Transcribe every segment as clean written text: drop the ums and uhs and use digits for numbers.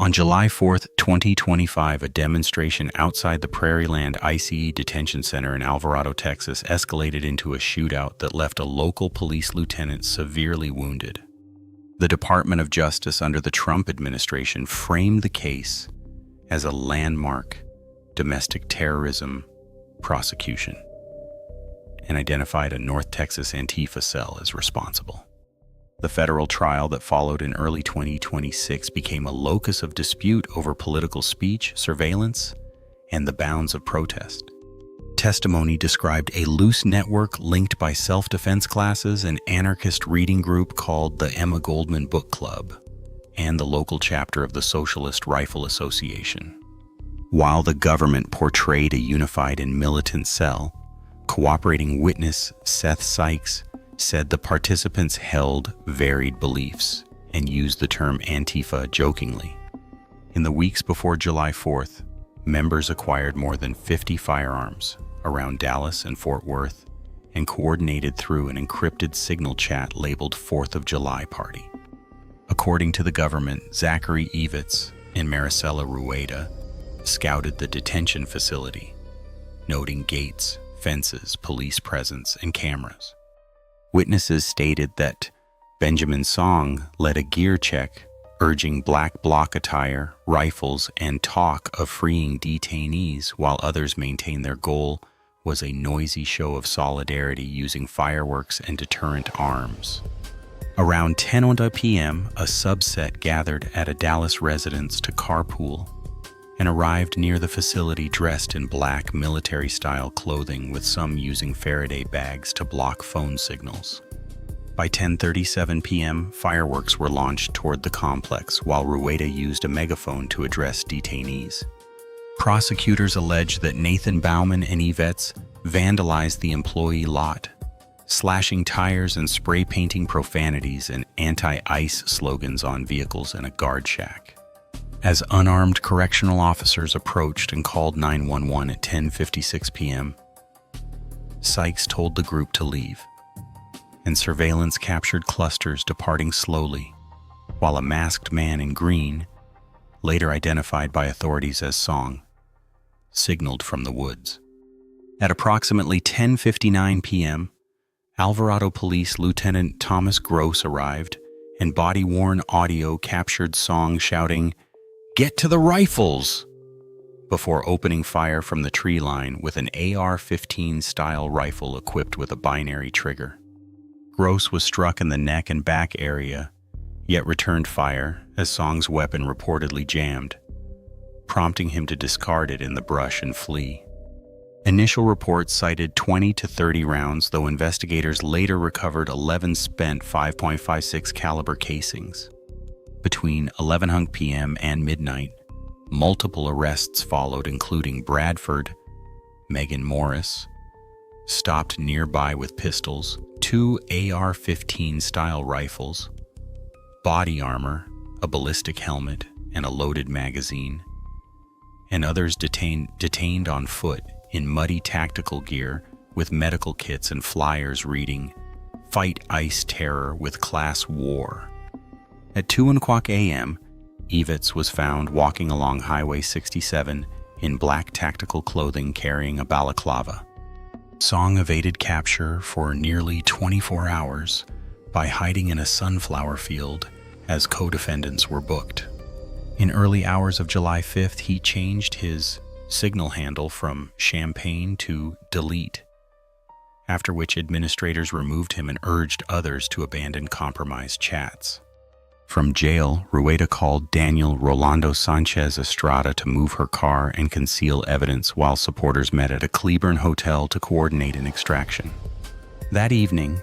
On July 4, 2025, a demonstration outside the Prairieland ICE Detention Center in Alvarado, Texas, escalated into a shootout that left a local police lieutenant severely wounded. The Department of Justice under the Trump administration framed the case as a landmark domestic terrorism prosecution and identified a North Texas Antifa Cell as responsible. The federal trial that followed in early 2026 became a locus of dispute over political speech, surveillance, and the bounds of protest. Testimony described a loose network linked by self-defense classes, an anarchist reading group called the Emma Goldman Book Club, and the local chapter of the Socialist Rifle Association. While the government portrayed a unified and militant cell, cooperating witness Seth Sykes said the participants held varied beliefs and used the term Antifa jokingly. In the weeks before July 4th, members acquired more than 50 firearms around Dallas and Fort Worth and coordinated through an encrypted signal chat labeled 4th of July Party. According to the government, Zachary Evitz and Maricela Rueda scouted the detention facility, noting gates, fences, police presence, and cameras. Witnesses stated that Benjamin Song led a gear check, urging black bloc attire, rifles, and talk of freeing detainees, while others maintained their goal was a noisy show of solidarity using fireworks and deterrent arms. Around 10:00 p.m., a subset gathered at a Dallas residence to carpool and arrived near the facility dressed in black military-style clothing, with some using Faraday bags to block phone signals. By 10:37 p.m., fireworks were launched toward the complex, while Rueda used a megaphone to address detainees. Prosecutors alleged that Nathan Bauman and Evitz vandalized the employee lot, slashing tires and spray painting profanities and anti-ICE slogans on vehicles in a guard shack. As unarmed correctional officers approached and called 911 at 10:56 p.m., Sykes told the group to leave, and surveillance captured clusters departing slowly, while a masked man in green, later identified by authorities as Song, signaled from the woods. At approximately 10:59 p.m., Alvarado Police Lt. Thomas Gross arrived, and body-worn audio captured Song shouting, "Get to the rifles!" before opening fire from the tree line with an AR-15 style rifle equipped with a binary trigger. Gross was struck in the neck and back area, yet returned fire as Song's weapon reportedly jammed, prompting him to discard it in the brush and flee. Initial reports cited 20 to 30 rounds, though investigators later recovered 11 spent .556 caliber casings. Between 11:00 p.m. and midnight, multiple arrests followed, including Bradford, Megan Morris, stopped nearby with pistols, 2 AR-15 style rifles, body armor, a ballistic helmet, and a loaded magazine, and others detained on foot in muddy tactical gear with medical kits and flyers reading, "Fight ICE Terror with Class War." At 2:00 a.m., Evitz was found walking along Highway 67 in black tactical clothing carrying a balaclava. Song evaded capture for nearly 24 hours by hiding in a sunflower field as co-defendants were booked. In early hours of July 5th, he changed his signal handle from Champagne to Delete, after which administrators removed him and urged others to abandon compromised chats. From jail, Rueda called Daniel Rolando Sanchez Estrada to move her car and conceal evidence while supporters met at a Cleburne hotel to coordinate an extraction. That evening,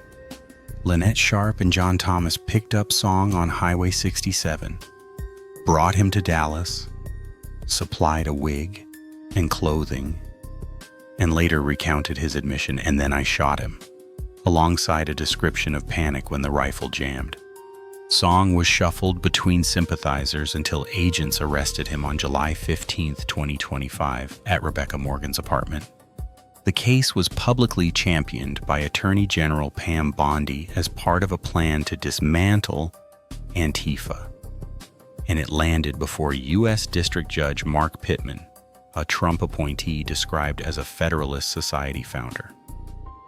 Lynette Sharp and John Thomas picked up Song on Highway 67, brought him to Dallas, supplied a wig and clothing, and later recounted his admission, "And then I shot him," alongside a description of panic when the rifle jammed. Song was shuffled between sympathizers until agents arrested him on July 15, 2025, at Rebecca Morgan's apartment. The case was publicly championed by Attorney General Pam Bondi as part of a plan to dismantle Antifa. and it landed before U.S. District Judge Mark Pittman, a Trump appointee described as a Federalist Society founder.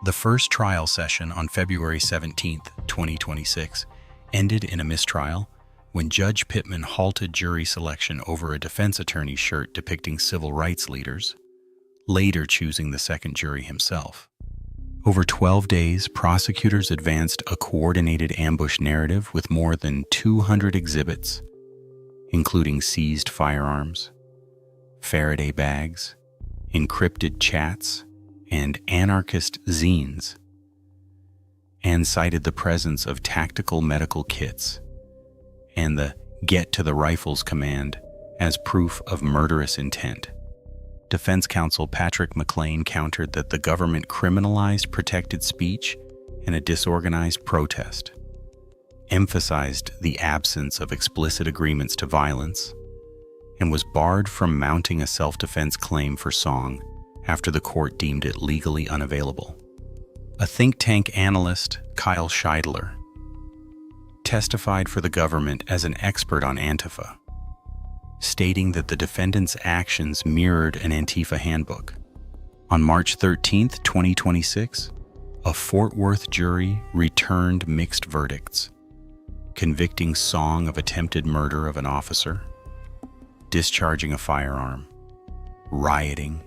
The first trial session on February 17, 2026, ended in a mistrial when Judge Pittman halted jury selection over a defense attorney's shirt depicting civil rights leaders, later choosing the second jury himself. Over 12 days, prosecutors advanced a coordinated ambush narrative with more than 200 exhibits, including seized firearms, Faraday bags, encrypted chats, and anarchist zines, and cited the presence of tactical medical kits and the "get to the rifles" command as proof of murderous intent. Defense counsel Patrick McLean countered that the government criminalized protected speech in a disorganized protest, emphasized the absence of explicit agreements to violence, and was barred from mounting a self-defense claim for song after the court deemed it legally unavailable. A think tank analyst, Kyle Scheidler, testified for the government as an expert on Antifa, stating that the defendant's actions mirrored an Antifa handbook. On March 13, 2026, a Fort Worth jury returned mixed verdicts, convicting Song of attempted murder of an officer, discharging a firearm, rioting,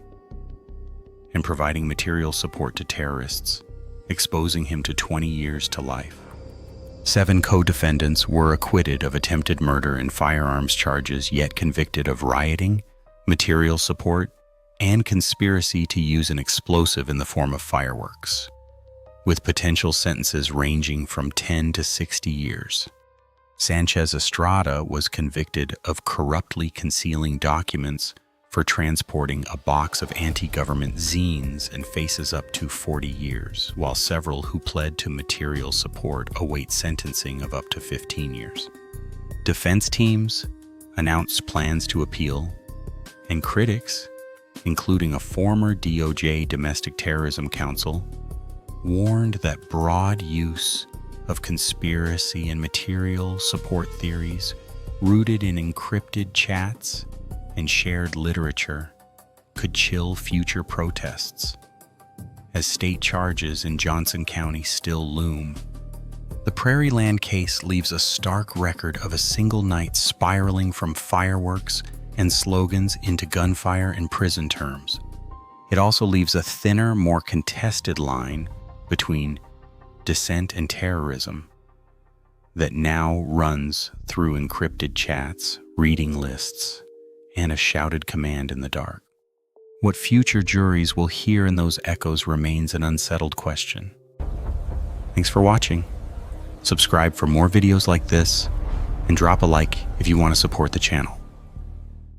and providing material support to terrorists, exposing him to 20 years to life. 7 co-defendants were acquitted of attempted murder and firearms charges, yet convicted of rioting, material support, and conspiracy to use an explosive in the form of fireworks, with potential sentences ranging from 10 to 60 years. Sanchez Estrada was convicted of corruptly concealing documents for transporting a box of anti-government zines and faces up to 40 years, while several who pled to material support await sentencing of up to 15 years. Defense teams announced plans to appeal, and critics, including a former DOJ domestic terrorism counsel, warned that broad use of conspiracy and material support theories rooted in encrypted chats and shared literature could chill future protests. As state charges in Johnson County still loom, the Prairieland case leaves a stark record of a single night spiraling from fireworks and slogans into gunfire and prison terms. It also leaves a thinner, more contested line between dissent and terrorism that now runs through encrypted chats, reading lists, and a shouted command in the dark. What future juries will hear in those echoes remains an unsettled question. Thanks for watching. Subscribe for more videos like this, and drop a like if you want to support the channel.